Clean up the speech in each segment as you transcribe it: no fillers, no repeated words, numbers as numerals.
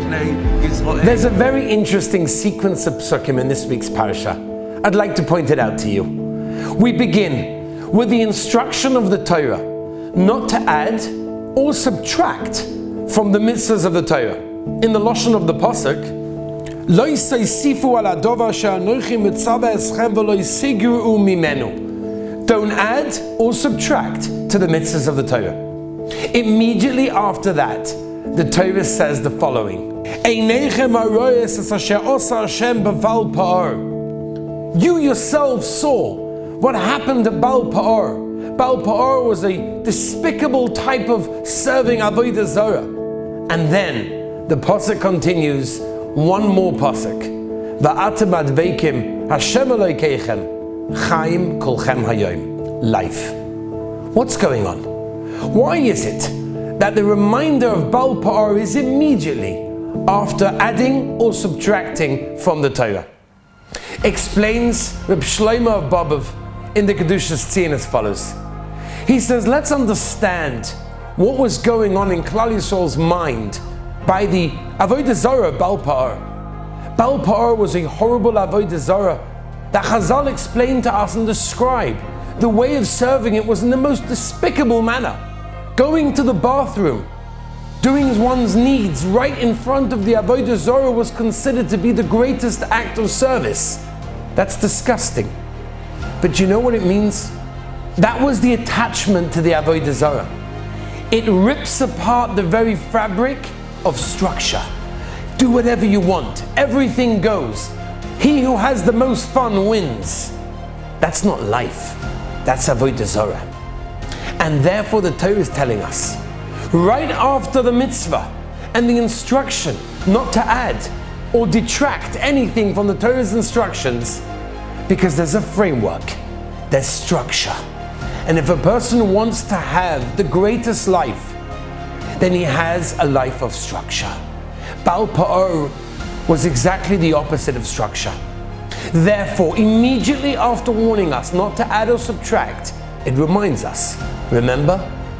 There's a very interesting sequence of psukim in this week's Parsha. I'd like to point it out to you. We begin with the instruction of the Torah not to add or subtract from the mitzvahs of the Torah. In the lashon of the pasuk, Lo yisifu ala davar she'anochi mitzaveh eschem v'lo yisigru mimenu. Don't add or subtract to the mitzvahs of the Torah. Immediately after that, the Torah says the following: You yourself saw what happened at Baal Pa'or. Baal Pa'or was a despicable type of serving Avodah Zarah. And then the pasuk continues, one more pasuk. Va'atem adveikim Hashem Elokeichem Chaim kolchem hayom. Life. What's going on? Why is it that the reminder of Baal Pa'or is immediately after adding or subtracting from the Torah? Explains Reb Shlomo of Bobov in the Kedushas Tzion as follows. He says, let's understand what was going on in Klal Yisrael's mind by the Avodah Zarah Baal Pa'or. Baal Pa'or was a horrible Avodah Zarah that Chazal explained to us and described. The way of serving it was in the most despicable manner. Going to the bathroom, doing one's needs right in front of the Avodah Zarah was considered to be the greatest act of service. That's disgusting. But you know what it means? That was the attachment to the Avodah Zarah. It rips apart the very fabric of structure. Do whatever you want. Everything goes. He who has the most fun wins. That's not life. That's Avodah Zarah. And therefore the Torah is telling us, right after the mitzvah and the instruction not to add or detract anything from the Torah's instructions, because there's a framework, there's structure. And if a person wants to have the greatest life, then he has a life of structure. Baal Pa'or was exactly the opposite of structure. Therefore, immediately after warning us not to add or subtract, it reminds us, remember,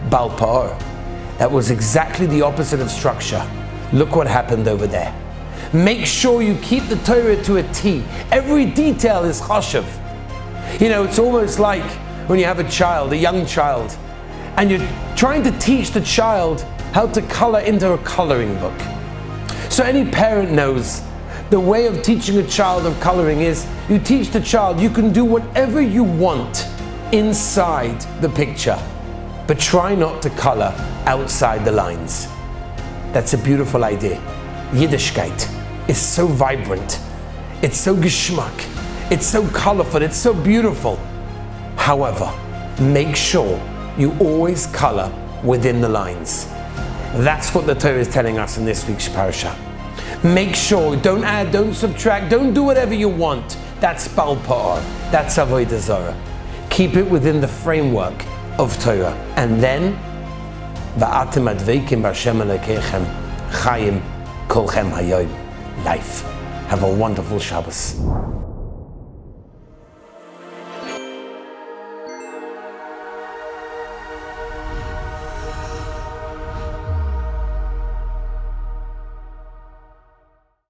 Baal Pa'or. That was exactly the opposite of structure. Look what happened over there. Make sure you keep the Torah to a T. Every detail is chashuv. You know, it's almost like when you have a child, a young child, and you're trying to teach the child how to color into a coloring book. So any parent knows the way of teaching a child of coloring is you teach the child you can do whatever you want inside the picture, but try not to color outside the lines. That's a beautiful idea. Yiddishkeit is so vibrant, it's so geschmack, it's so colorful, it's so beautiful. However, make sure you always color within the lines. That's what the Torah is telling us in this week's parasha. Make sure, don't add, don't subtract, don't do whatever you want. That's Baal Pa'or, that's Avodah Zarah. Keep it within the framework of Torah. And then, Va'atem adveikim Hashem Elokeichem Chaim kolchem hayom. Life. Have a wonderful Shabbos.